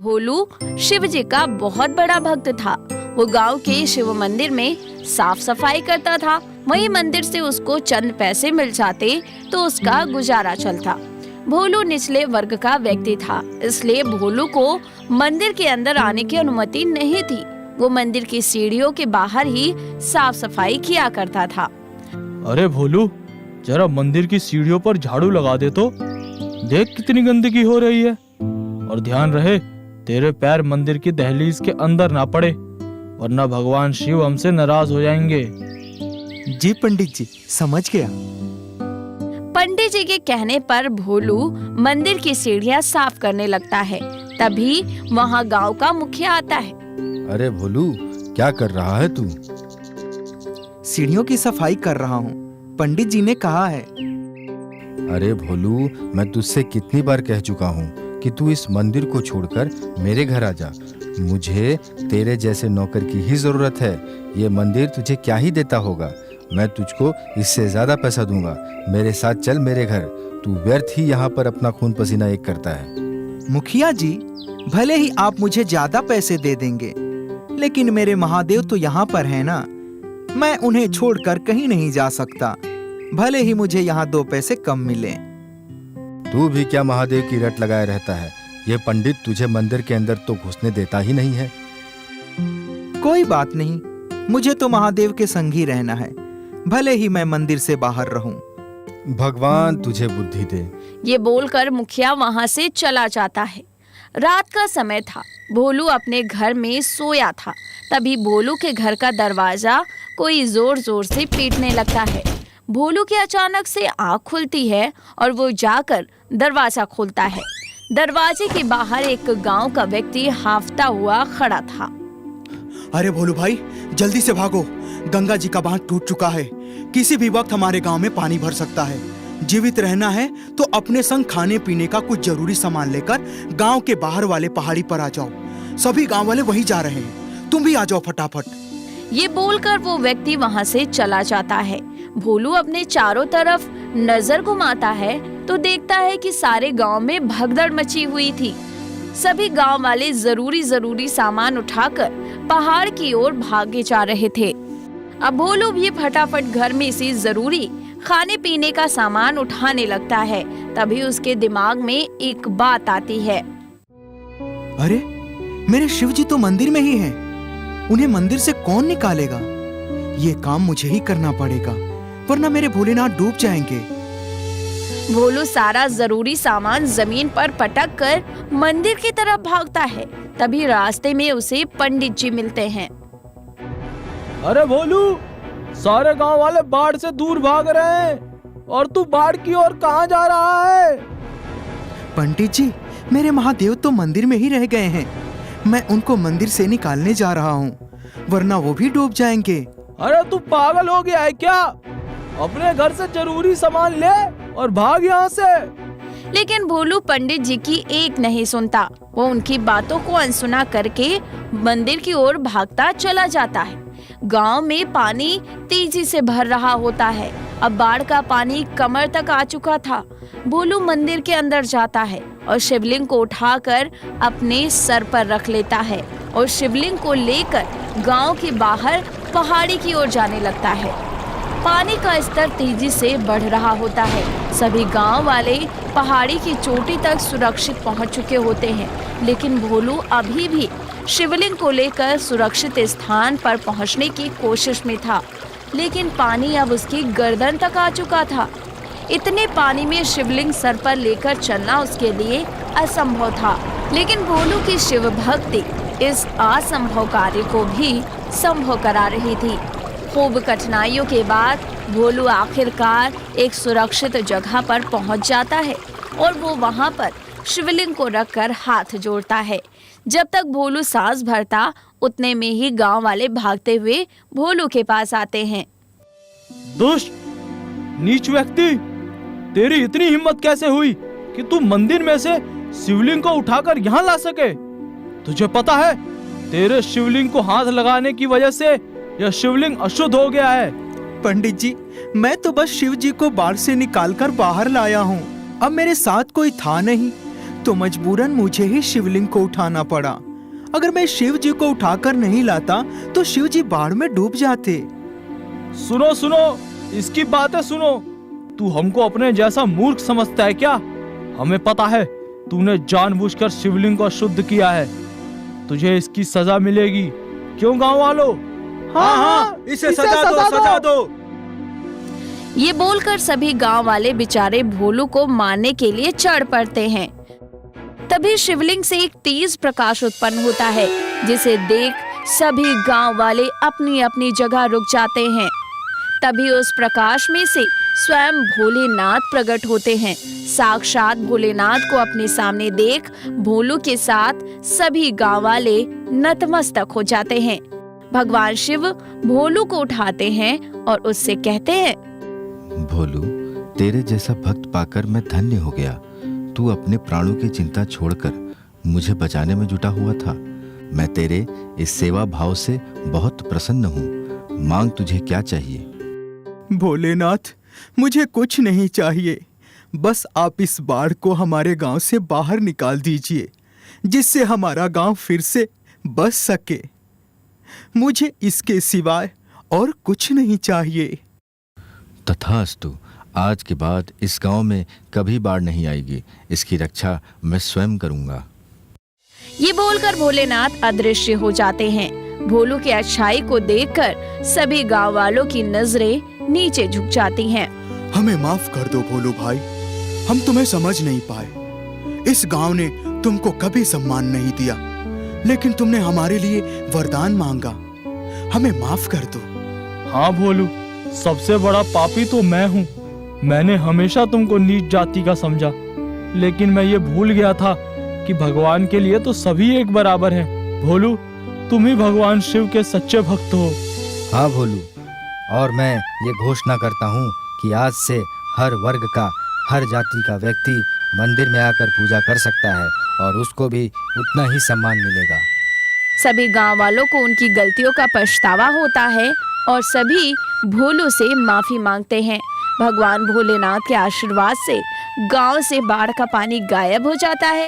भोलू शिव जी का बहुत बड़ा भक्त था। वो गांव के शिव मंदिर में साफ सफाई करता था। वहीं मंदिर से उसको चंद पैसे मिल जाते तो उसका गुजारा चलता। भोलू निचले वर्ग का व्यक्ति था, इसलिए भोलू को मंदिर के अंदर आने की अनुमति नहीं थी। वो मंदिर की सीढ़ियों के बाहर ही साफ सफाई किया करता था। अरे भोलू, जरा मंदिर की सीढ़ियों पर झाड़ू लगा दे तो। देख कितनी गंदगी हो रही है। और ध्यान रहे तेरे पैर मंदिर की दहलीज के अंदर ना पड़े, वरना भगवान शिव हमसे नाराज हो जाएंगे। जी पंडित जी, समझ गया। पंडित जी के कहने पर भोलू मंदिर की सीढ़ियां साफ करने लगता है। तभी वहाँ गांव का मुखिया आता है। अरे भोलू, क्या कर रहा है तू? सीढ़ियों की सफाई कर रहा हूँ, पंडित जी ने कहा है। अरे भोलू, मैं तुझसे कितनी बार कह चुका हूँ कि तू इस मंदिर को छोड़कर मेरे घर आ जा। मुझे तेरे जैसे नौकर की ही जरूरत है। ये मंदिर तुझे क्या ही देता होगा, मैं तुझको इससे ज्यादा पैसा दूंगा। मेरे साथ चल मेरे घर। तू व्यर्थ ही यहाँ पर अपना खून पसीना एक करता है। मुखिया जी, भले ही आप मुझे ज्यादा पैसे दे देंगे, लेकिन मेरे महादेव तो यहाँ पर है ना। मैं उन्हें छोड़कर कहीं नहीं जा सकता, भले ही मुझे यहाँ 2 पैसे कम मिले। तू भी क्या महादेव की रट लगाए रहता है? ये पंडित तुझे मंदिर के अंदर तो घुसने देता ही नहीं है। कोई बात नहीं, मुझे तो महादेव के संग ही रहना है, भले ही मैं मंदिर से बाहर रहूं। भगवान तुझे बुद्धि दे। ये बोलकर मुखिया वहाँ से चला जाता है। रात का समय था। भोलू अपने घर में सोया था। तभी भोलू के घर का दरवाजा कोई जोर जोर से पीटने लगता है। भोलू की अचानक से आँख खुलती है और वो जाकर दरवाजा खोलता है। दरवाजे के बाहर एक गांव का व्यक्ति हांफता हुआ खड़ा था। अरे भोलू भाई, जल्दी से भागो, गंगा जी का बांध टूट चुका है। किसी भी वक्त हमारे गांव में पानी भर सकता है। जीवित रहना है तो अपने संग खाने पीने का कुछ जरूरी सामान लेकर गांव के बाहर वाले पहाड़ी पर आ जाओ। सभी गांव वाले वहीं जा रहे हैं, तुम भी आ जाओ फटाफट। ये बोलकर वो व्यक्ति वहाँ से चला जाता है। भोलू अपने चारों तरफ नजर घुमाता है तो देखता है कि सारे गांव में भगदड़ मची हुई थी। सभी गांव वाले जरूरी सामान उठाकर पहाड़ की ओर भागे जा रहे थे। अब भोलू भी फटाफट घर में से जरूरी खाने पीने का सामान उठाने लगता है। तभी उसके दिमाग में एक बात आती है। अरे, मेरे शिव जी तो मंदिर में ही हैं। उन्हें मंदिर से कौन निकालेगा? ये काम मुझे ही करना पड़ेगा, वरना मेरे भोलेनाथ डूब जाएंगे। भोलू सारा जरूरी सामान जमीन पर पटक कर मंदिर की तरफ भागता है। तभी रास्ते में उसे पंडित जी मिलते हैं। अरे भोलू, सारे गांव वाले बाढ़ से दूर भाग रहे हैं और तू बाढ़ की ओर कहाँ जा रहा है? पंडित जी, मेरे महादेव तो मंदिर में ही रह गए हैं। मैं उनको मंदिर से निकालने जा रहा हूँ, वरना वो भी डूब जाएंगे। अरे तू पागल हो गया है क्या? अपने घर से जरूरी सामान ले और भाग यहाँ से। लेकिन भोलू पंडित जी की एक नहीं सुनता। वो उनकी बातों को अनसुना करके मंदिर की ओर भागता चला जाता है। गांव में पानी तेजी से भर रहा होता है। अब बाढ़ का पानी कमर तक आ चुका था। भोलू मंदिर के अंदर जाता है और शिवलिंग को उठाकर अपने सर पर रख लेता है और शिवलिंग को लेकर गांव के बाहर पहाड़ी की ओर जाने लगता है। पानी का स्तर तेजी से बढ़ रहा होता है। सभी गांव वाले पहाड़ी की चोटी तक सुरक्षित पहुंच चुके होते हैं, लेकिन भोलू अभी भी शिवलिंग को लेकर सुरक्षित स्थान पर पहुंचने की कोशिश में था। लेकिन पानी अब उसकी गर्दन तक आ चुका था। इतने पानी में शिवलिंग सर पर लेकर चलना उसके लिए असंभव था। लेकिन भोलू की शिव भक्ति इस असंभव कार्य को भी संभव करा रही थी। खूब कठिनाइयों के बाद भोलू आखिरकार एक सुरक्षित जगह पर पहुंच जाता है और वो वहां पर शिवलिंग को रखकर हाथ जोड़ता है। जब तक भोलू सांस भरता, उतने में ही गांव वाले भागते हुए भोलू के पास आते हैं। दुष्ट, नीच व्यक्ति, तेरी इतनी हिम्मत कैसे हुई कि तू मंदिर में से शिवलिंग को उठाकर यहाँ ला सके? तुझे पता है, तेरे शिवलिंग को हाथ लगाने की वजह से यह शिवलिंग अशुद्ध हो गया है। पंडित जी, मैं तो बस शिव जी को बाढ़ से निकालकर बाहर लाया हूँ। अब मेरे साथ कोई था नहीं, तो मजबूरन मुझे ही शिवलिंग को उठाना पड़ा। अगर मैं शिव जी को उठाकर नहीं लाता तो शिव जी बाढ़ में डूब जाते। सुनो सुनो, इसकी बातें सुनो। तू हमको अपने जैसा मूर्ख समझता है क्या? हमें पता है तूने जानबूझकर शिवलिंग को अशुद्ध किया है। तुझे इसकी सजा मिलेगी। क्यों गांव वालों? हाँ, इसे सजा दो। ये बोलकर सभी गांव वाले बेचारे भोलू को मारने के लिए चढ़ पड़ते हैं। तभी शिवलिंग से एक तेज प्रकाश उत्पन्न होता है, जिसे देख सभी गांव वाले अपनी अपनी जगह रुक जाते हैं। तभी उस प्रकाश में से स्वयं भोलेनाथ प्रकट होते हैं। साक्षात भोलेनाथ को अपने सामने देख भोलू के साथ सभी गांव वाले नतमस्तक हो जाते हैं। भगवान शिव भोलू को उठाते हैं और उससे कहते हैं, भोलू, तेरे जैसा भक्त पाकर मैं धन्य हो गया। तू अपने प्राणों की चिंता छोड़कर मुझे बचाने में जुटा हुआ था। मैं तेरे इस सेवा भाव से बहुत प्रसन्न हूँ। मांग, तुझे क्या चाहिए? भोलेनाथ, मुझे कुछ नहीं चाहिए। बस आप इस बाढ़ को हमारे गांव से बाहर निकाल दीजिए, जिससे हमारा गांव फिर से बस सके। मुझे इसके सिवाय और कुछ नहीं चाहिए। तथास्तु। आज के बाद इस गांव में कभी बाढ़ नहीं आएगी। इसकी रक्षा मैं स्वयं करूंगा। ये बोलकर भोलेनाथ अदृश्य हो जाते हैं। भोलू की अच्छाई को देखकर सभी गांव वालों की नजरें नीचे झुक जाती हैं। हमें माफ कर दो भोलू भाई, हम तुम्हें समझ नहीं पाए। इस गांव ने तुमको कभी सम्मान नहीं दिया, लेकिन तुमने हमारे लिए वरदान मांगा। हमें माफ कर दो। हाँ भोलू, सबसे बड़ा पापी तो मैं हूँ। मैंने हमेशा तुमको नीच जाति का समझा, लेकिन मैं ये भूल गया था कि भगवान के लिए तो सभी एक बराबर हैं। भोलू, तुम ही भगवान शिव के सच्चे भक्त हो। हाँ भोलू, और मैं ये घोषणा करता हूँ कि आज से हर वर्ग का, हर जाति का व्यक्ति मंदिर में आकर पूजा कर सकता है और उसको भी उतना ही सम्मान मिलेगा। सभी गांव वालों को उनकी गलतियों का पछतावा होता है और सभी भोलू से माफी मांगते हैं। भगवान भोलेनाथ के आशीर्वाद से गांव से बाढ़ का पानी गायब हो जाता है।